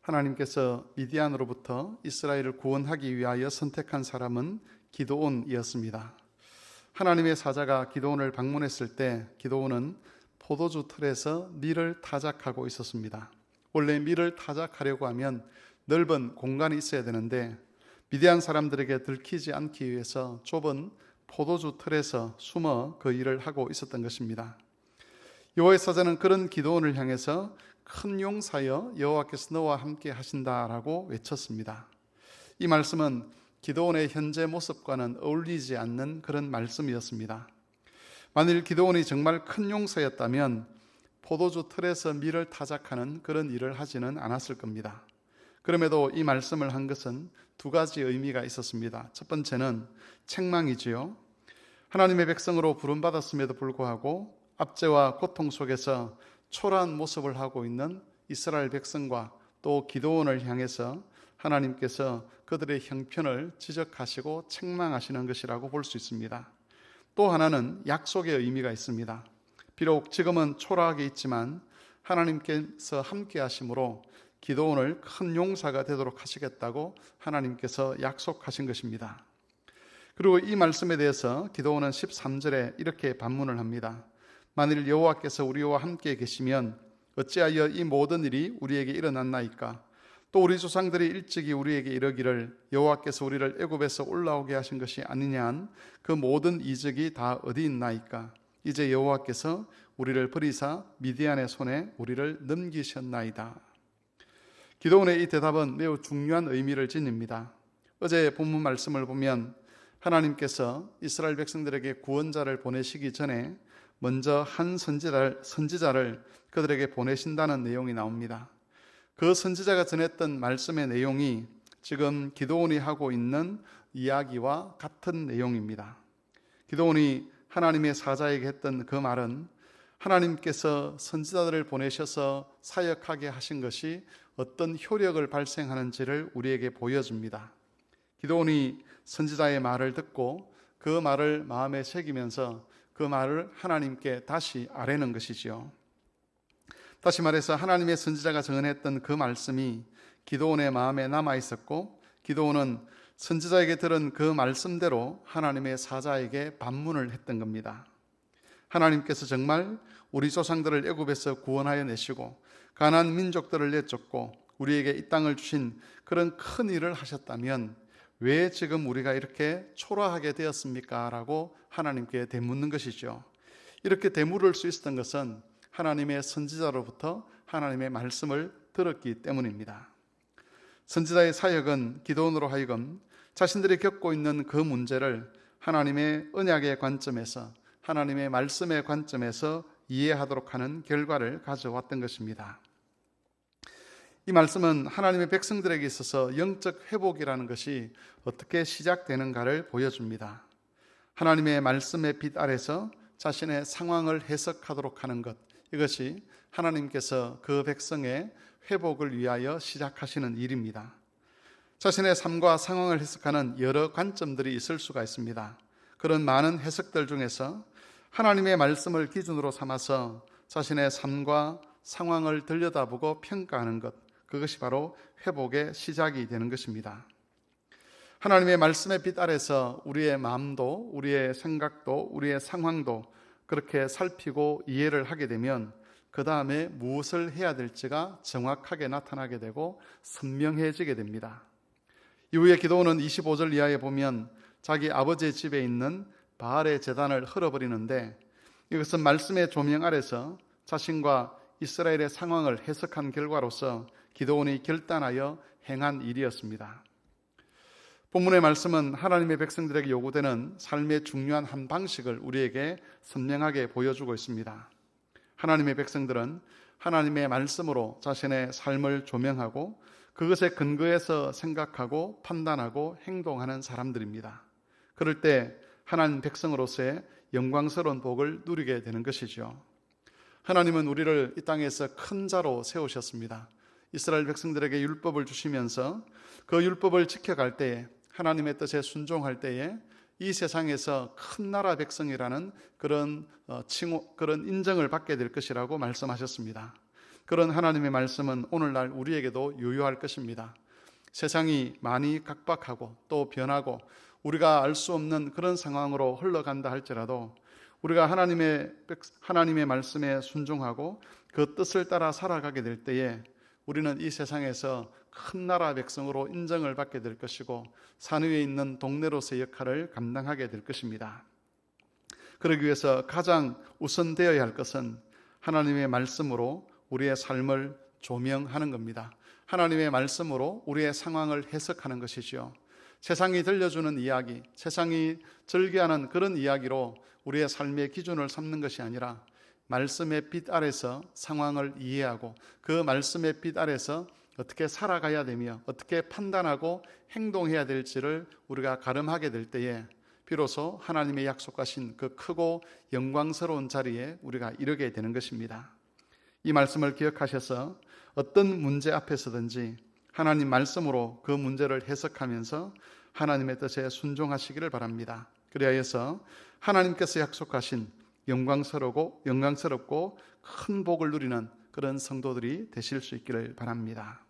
하나님께서 미디안으로부터 이스라엘을 구원하기 위하여 선택한 사람은 기드온이었습니다. 하나님의 사자가 기드온을 방문했을 때 기드온은 포도주 틀에서 밀을 타작하고 있었습니다. 원래 밀을 타작하려고 하면 넓은 공간이 있어야 되는데 미디안 사람들에게 들키지 않기 위해서 좁은 포도주 틀에서 숨어 그 일을 하고 있었던 것입니다. 여호와의 사자는 그런 기드온을 향해서 큰 용사여 여호와께서 너와 함께 하신다라고 외쳤습니다. 이 말씀은 기드온의 현재 모습과는 어울리지 않는 그런 말씀이었습니다. 만일 기드온이 정말 큰 용사였다면 포도주 틀에서 밀을 타작하는 그런 일을 하지는 않았을 겁니다. 그럼에도 이 말씀을 한 것은 두 가지 의미가 있었습니다. 첫 번째는 책망이지요. 하나님의 백성으로 부름받았음에도 불구하고 압제와 고통 속에서 초라한 모습을 하고 있는 이스라엘 백성과 또 기드온을 향해서 하나님께서 그들의 형편을 지적하시고 책망하시는 것이라고 볼 수 있습니다. 또 하나는 약속의 의미가 있습니다. 비록 지금은 초라하게 있지만 하나님께서 함께 하심으로 기드온을 큰 용사가 되도록 하시겠다고 하나님께서 약속하신 것입니다. 그리고 이 말씀에 대해서 기드온은 13절에 이렇게 반문을 합니다. 만일 여호와께서 우리와 함께 계시면 어찌하여 이 모든 일이 우리에게 일어났나이까? 또 우리 조상들이 일찍이 우리에게 이르기를 여호와께서 우리를 애굽에서 올라오게 하신 것이 아니냐 한 그 모든 이적이 다 어디 있나이까? 이제 여호와께서 우리를 버리사 미디안의 손에 우리를 넘기셨나이다. 기드온의 이 대답은 매우 중요한 의미를 지닙니다. 어제 본문 말씀을 보면 하나님께서 이스라엘 백성들에게 구원자를 보내시기 전에 먼저 한 선지자를 그들에게 보내신다는 내용이 나옵니다. 그 선지자가 전했던 말씀의 내용이 지금 기드온이 하고 있는 이야기와 같은 내용입니다. 기드온이 하나님의 사자에게 했던 그 말은 하나님께서 선지자들을 보내셔서 사역하게 하신 것이 어떤 효력을 발생하는지를 우리에게 보여줍니다. 기드온이 선지자의 말을 듣고 그 말을 마음에 새기면서 그 말을 하나님께 다시 아뢰는 것이지요. 다시 말해서 하나님의 선지자가 증언했던 그 말씀이 기드온의 마음에 남아 있었고 기드온은 선지자에게 들은 그 말씀대로 하나님의 사자에게 반문을 했던 겁니다. 하나님께서 정말 우리 조상들을 애굽에서 구원하여 내시고 가나안 민족들을 내쫓고 우리에게 이 땅을 주신 그런 큰 일을 하셨다면 왜 지금 우리가 이렇게 초라하게 되었습니까? 라고 하나님께 되묻는 것이죠. 이렇게 되물을 수 있었던 것은 하나님의 선지자로부터 하나님의 말씀을 들었기 때문입니다. 선지자의 사역은 기드온으로 하여금 자신들이 겪고 있는 그 문제를 하나님의 언약의 관점에서 하나님의 말씀의 관점에서 이해하도록 하는 결과를 가져왔던 것입니다. 이 말씀은 하나님의 백성들에게 있어서 영적 회복이라는 것이 어떻게 시작되는가를 보여줍니다. 하나님의 말씀의 빛 아래서 자신의 상황을 해석하도록 하는 것, 이것이 하나님께서 그 백성의 회복을 위하여 시작하시는 일입니다. 자신의 삶과 상황을 해석하는 여러 관점들이 있을 수가 있습니다. 그런 많은 해석들 중에서 하나님의 말씀을 기준으로 삼아서 자신의 삶과 상황을 들여다보고 평가하는 것, 그것이 바로 회복의 시작이 되는 것입니다. 하나님의 말씀의 빛 아래서 우리의 마음도, 우리의 생각도, 우리의 상황도 그렇게 살피고 이해를 하게 되면 그 다음에 무엇을 해야 될지가 정확하게 나타나게 되고 선명해지게 됩니다. 이후에 기드온은 25절 이하에 보면 자기 아버지의 집에 있는 바알의 제단을 헐어버리는데 이것은 말씀의 조명 아래서 자신과 이스라엘의 상황을 해석한 결과로서 기드온이 결단하여 행한 일이었습니다. 본문의 말씀은 하나님의 백성들에게 요구되는 삶의 중요한 한 방식을 우리에게 선명하게 보여주고 있습니다. 하나님의 백성들은 하나님의 말씀으로 자신의 삶을 조명하고 그것에 근거해서 생각하고 판단하고 행동하는 사람들입니다. 그럴 때 하나님 백성으로서의 영광스러운 복을 누리게 되는 것이죠. 하나님은 우리를 이 땅에서 큰 자로 세우셨습니다. 이스라엘 백성들에게 율법을 주시면서 그 율법을 지켜갈 때에 하나님의 뜻에 순종할 때에 이 세상에서 큰 나라 백성이라는 그런 인정을 받게 될 것이라고 말씀하셨습니다. 그런 하나님의 말씀은 오늘날 우리에게도 유효할 것입니다. 세상이 많이 각박하고 또 변하고 우리가 알 수 없는 그런 상황으로 흘러간다 할지라도 우리가 하나님의 말씀에 순종하고 그 뜻을 따라 살아가게 될 때에 우리는 이 세상에서 큰 나라 백성으로 인정을 받게 될 것이고 산 위에 있는 동네로서의 역할을 감당하게 될 것입니다. 그러기 위해서 가장 우선되어야 할 것은 하나님의 말씀으로 우리의 삶을 조명하는 겁니다. 하나님의 말씀으로 우리의 상황을 해석하는 것이지요. 세상이 들려주는 이야기, 세상이 절개하는 그런 이야기로 우리의 삶의 기준을 삼는 것이 아니라 말씀의 빛 아래서 상황을 이해하고 그 말씀의 빛 아래서 어떻게 살아가야 되며 어떻게 판단하고 행동해야 될지를 우리가 가름하게 될 때에 비로소 하나님의 약속하신 그 크고 영광스러운 자리에 우리가 이르게 되는 것입니다. 이 말씀을 기억하셔서 어떤 문제 앞에서든지 하나님 말씀으로 그 문제를 해석하면서 하나님의 뜻에 순종하시기를 바랍니다. 그리하여서 하나님께서 약속하신 영광스럽고 큰 복을 누리는 그런 성도들이 되실 수 있기를 바랍니다.